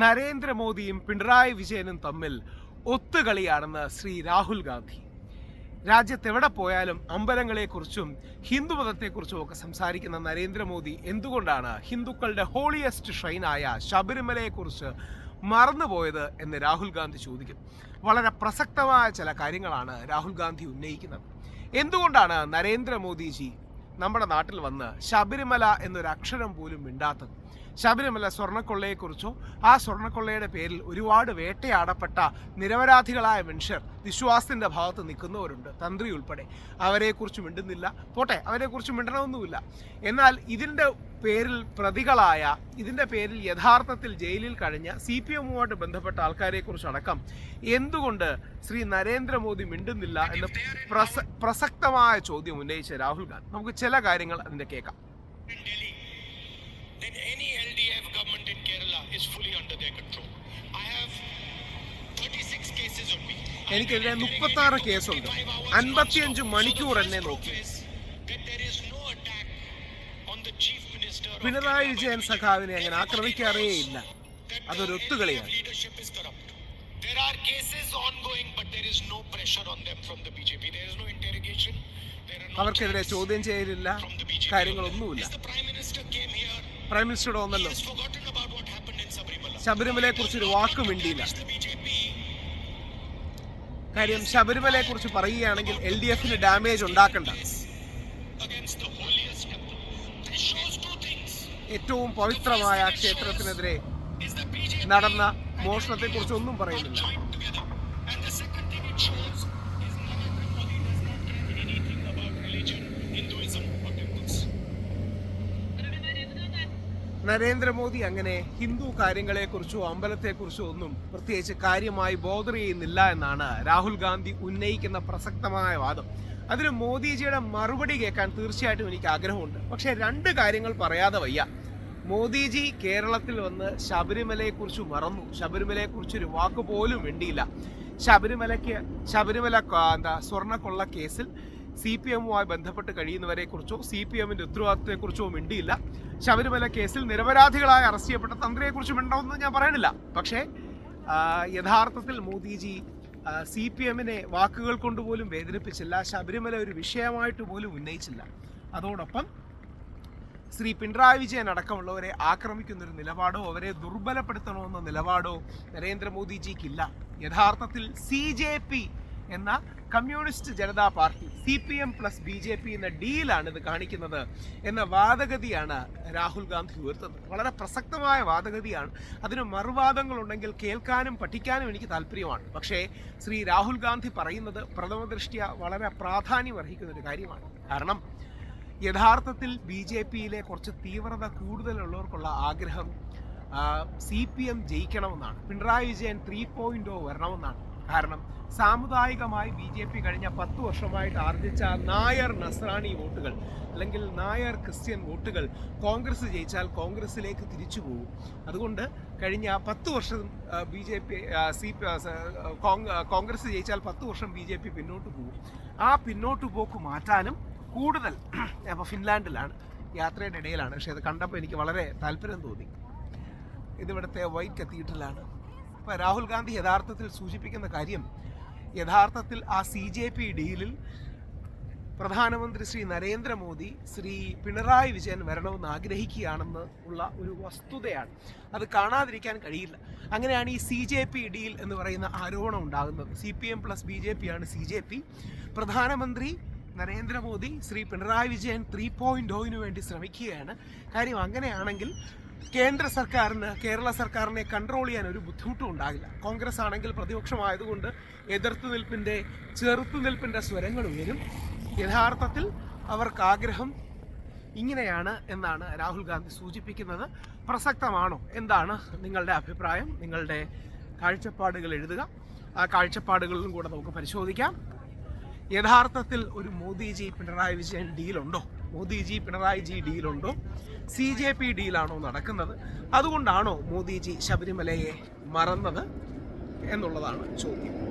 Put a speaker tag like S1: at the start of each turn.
S1: നരേന്ദ്രമോദിയും പിണറായി വിജയനും തമ്മിൽ ഒത്തുകളിയാണെന്ന് ശ്രീ രാഹുൽ ഗാന്ധി. രാജ്യത്തെവിടെ പോയാലും അമ്പലങ്ങളെക്കുറിച്ചും ഹിന്ദുമതത്തെക്കുറിച്ചും ഒക്കെ സംസാരിക്കുന്ന നരേന്ദ്രമോദി എന്തുകൊണ്ടാണ് ഹിന്ദുക്കളുടെ ഹോളിയസ്റ്റ് ഷ്രൈനായ ശബരിമലയെക്കുറിച്ച് മറന്നുപോയത് എന്ന് രാഹുൽ ഗാന്ധി ചോദിക്കും. വളരെ പ്രസക്തമായ ചില കാര്യങ്ങളാണ് രാഹുൽ ഗാന്ധി ഉന്നയിക്കുന്നത്. എന്തുകൊണ്ടാണ് നരേന്ദ്രമോദിജി നമ്മുടെ നാട്ടിൽ വന്ന് ശബരിമല എന്നൊരു അക്ഷരം പോലും മിണ്ടാത്തത്? ശബരിമല സ്വർണ്ണക്കൊള്ളയെക്കുറിച്ചോ ആ സ്വർണ്ണക്കൊള്ളയുടെ പേരിൽ ഒരുപാട് വേട്ടയാടപ്പെട്ട നിരപരാധികളായ മനുഷ്യർ വിശ്വാസത്തിൻ്റെ ഭാഗത്ത് നിൽക്കുന്നവരുണ്ട്, തന്ത്രി ഉൾപ്പെടെ. അവരെക്കുറിച്ച് മിണ്ടുന്നില്ല. പോട്ടെ, അവരെക്കുറിച്ച് മിണ്ടണമെന്നുമില്ല. എന്നാൽ ഇതിൻ്റെ പേരിൽ പ്രതികളായ, ഇതിൻ്റെ പേരിൽ യഥാർത്ഥത്തിൽ ജയിലിൽ കഴിഞ്ഞ CPM-ഉമായിട്ട് ബന്ധപ്പെട്ട ആൾക്കാരെക്കുറിച്ചടക്കം എന്തുകൊണ്ട് ശ്രീ നരേന്ദ്രമോദി മിണ്ടുന്നില്ല എന്ന് പ്രസക്തമായ ചോദ്യം ഉന്നയിച്ച രാഹുൽ ഗാന്ധി. നമുക്ക് ചില കാര്യങ്ങൾ അതിൻ്റെ കേൾക്കാം.
S2: Then any LDF government in Kerala is fully under their control. I have 36 cases on me.
S1: എനിക്കെതിരെ 36 കേസുണ്ട്. 55 മണിക്കൂർ എന്നെ നോക്കി. പിണറായി വിജയൻ സഖാവിനെ അങ്ങനെ ആക്രമിക്കാറേയില്ല. അതൊരു ഒത്തുകളിയാണ്.
S2: There are cases ongoing, but there is no pressure on them from the BJP. There is no interrogation.
S1: അവർക്കെതിരെ ചോദ്യം ചെയ്യലില്ല, കാര്യങ്ങളൊന്നുമില്ല. പ്രൈം മിനിസ്റ്റർ വന്നല്ലോ, ശബരിമലയെ കുറിച്ചൊരു വാക്ക് മിണ്ടിയില്ല. കാര്യം ശബരിമലയെ കുറിച്ച് പറയുകയാണെങ്കിൽ LDF-ന് ഡാമേജ് ഉണ്ടാക്കണ്ട. ഏറ്റവും പവിത്രമായ ക്ഷേത്രത്തിനെതിരെ നടന്ന മോഷണത്തെ കുറിച്ചൊന്നും പറയുന്നില്ല. നരേന്ദ്രമോദി അങ്ങനെ ഹിന്ദു കാര്യങ്ങളെക്കുറിച്ചോ അമ്പലത്തെക്കുറിച്ചോ ഒന്നും പ്രത്യേകിച്ച് കാര്യമായി ബോധർ ചെയ്യുന്നില്ല എന്നാണ് രാഹുൽ ഗാന്ധി ഉന്നയിക്കുന്ന പ്രസക്തമായ വാദം. അതിന് മോദിജിയുടെ മറുപടി കേൾക്കാൻ തീർച്ചയായിട്ടും എനിക്ക് ആഗ്രഹമുണ്ട്. പക്ഷേ രണ്ട് കാര്യങ്ങൾ പറയാതെ വയ്യ. മോദിജി കേരളത്തിൽ വന്ന് ശബരിമലയെക്കുറിച്ച് മറന്നു. ശബരിമലയെക്കുറിച്ചൊരു വാക്ക് പോലും വേണ്ടിയില്ല. ശബരിമല സ്വർണ്ണക്കൊള്ള കേസിൽ CPM-ഉമായി ബന്ധപ്പെട്ട് കഴിയുന്നവരെക്കുറിച്ചോ CPM-ന്റെ ഉത്തരവാദിത്വത്തെക്കുറിച്ചോ മിണ്ടിയില്ല. ശബരിമല കേസിൽ നിരപരാധികളായി അറസ്റ്റ് ചെയ്യപ്പെട്ട തന്ത്രിയെക്കുറിച്ച് മിണ്ടണമെന്ന് ഞാൻ പറയുന്നില്ല. പക്ഷേ യഥാർത്ഥത്തിൽ മോദിജി CPM-നെ വാക്കുകൾ കൊണ്ടുപോലും വേദനിപ്പിച്ചില്ല. ശബരിമല ഒരു വിഷയമായിട്ട് പോലും ഉന്നയിച്ചില്ല. അതോടൊപ്പം ശ്രീ പിണറായി വിജയൻ അടക്കമുള്ളവരെ ആക്രമിക്കുന്നൊരു നിലപാടോ അവരെ ദുർബലപ്പെടുത്തണമെന്ന നിലപാടോ നരേന്ദ്രമോദിജിക്കില്ല. യഥാർത്ഥത്തിൽ CJP എന്ന communist Janata party CPM + BJP എന്ന ഡീലാണ് ഇത് കാണിക്കുന്നത് എന്ന വാദഗതിയാണ് രാഹുൽ ഗാന്ധി ഉയർത്തുന്നത്. വളരെ പ്രസക്തമായ വാദഗതിയാണ്. അതിന് മറുവാദങ്ങളുണ്ടെങ്കിൽ കേൾക്കാനും പഠിക്കാനും എനിക്ക് താല്പര്യമാണ്. പക്ഷേ ശ്രീ രാഹുൽ ഗാന്ധി പറയുന്നത് പ്രഥമദൃഷ്ട്യാ വളരെ പ്രാധാന്യം അർഹിക്കുന്ന ഒരു കാര്യമാണ്. കാരണം യഥാർത്ഥത്തിൽ BJP-യിലെ കുറച്ച് തീവ്രത കൂടുതലുള്ളവർക്കുള്ള ആഗ്രഹം CPM ജയിക്കണമെന്നാണ്. പിണറായി വിജയൻ 3.0 വരണമെന്നാണ്. കാരണം സാമുദായികമായി BJP കഴിഞ്ഞ 10 വർഷമായിട്ട് ആർജിച്ച നായർ നസ്രാണി വോട്ടുകൾ അല്ലെങ്കിൽ നായർ ക്രിസ്ത്യൻ വോട്ടുകൾ കോൺഗ്രസ് ജയിച്ചാൽ കോൺഗ്രസിലേക്ക് തിരിച്ചു പോകും. അതുകൊണ്ട് കഴിഞ്ഞ 10 വർഷം കോൺഗ്രസ് ജയിച്ചാൽ 10 വർഷം BJP പിന്നോട്ട് പോകും. ആ പിന്നോട്ട് പോക്ക് മാറ്റാനും കൂടുതൽ അപ്പോൾ ഫിൻലാൻഡിലാണ്, യാത്രയുടെ ഇടയിലാണ്. പക്ഷേ അത് കണ്ടപ്പോൾ എനിക്ക് വളരെ താല്പര്യം തോന്നി. ഇതിവിടുത്തെ വൈറ്റ് കത്തീഡ്രലാണ്. അപ്പോൾ രാഹുൽ ഗാന്ധി യഥാർത്ഥത്തിൽ സൂചിപ്പിക്കുന്ന കാര്യം, യഥാർത്ഥത്തിൽ ആ CJP ഡീലിൽ പ്രധാനമന്ത്രി ശ്രീ നരേന്ദ്രമോദി ശ്രീ പിണറായി വിജയൻ വരണമെന്ന് ആഗ്രഹിക്കുകയാണെന്ന് ഉള്ള ഒരു വസ്തുതയാണ്. അത് കാണാതിരിക്കാൻ കഴിയില്ല. അങ്ങനെയാണ് ഈ CJP ഡീൽ എന്ന് പറയുന്ന ആരോപണം ഉണ്ടാകുന്നത്. CPM + BJP ആണ് CJP. പ്രധാനമന്ത്രി നരേന്ദ്രമോദി ശ്രീ പിണറായി വിജയൻ 3.0 വേണ്ടി ശ്രമിക്കുകയാണ്. കാര്യം അങ്ങനെയാണെങ്കിൽ കേരള സർക്കാരിനെ കൺട്രോൾ ചെയ്യാൻ ഒരു ബുദ്ധിമുട്ടും ഉണ്ടാകില്ല. കോൺഗ്രസ് ആണെങ്കിൽ പ്രതിപക്ഷമായതുകൊണ്ട് ചെറുത്തുനിൽപ്പിൻ്റെ സ്വരങ്ങൾ ഉയരും. യഥാർത്ഥത്തിൽ അവർക്ക് ആഗ്രഹം ഇങ്ങനെയാണ് എന്നാണ് രാഹുൽ ഗാന്ധി സൂചിപ്പിക്കുന്നത്. പ്രസക്തമാണോ? എന്താണ് നിങ്ങളുടെ അഭിപ്രായം? നിങ്ങളുടെ കാഴ്ചപ്പാടുകൾ എഴുതുക. ആ കാഴ്ചപ്പാടുകളിലും കൂടെ നമുക്ക് പരിശോധിക്കാം. യഥാർത്ഥത്തിൽ ഒരു മോദിജി പിണറായി വിജയൻ ഡീലുണ്ടോ? മോദിജി പിണറായിജി ഡീലുണ്ടോ? CJP ഡീലാണോ നടക്കുന്നത്? അതുകൊണ്ടാണോ മോദിജി ശബരിമലയെ മറന്നത് എന്നുള്ളതാണ് ചോദ്യം.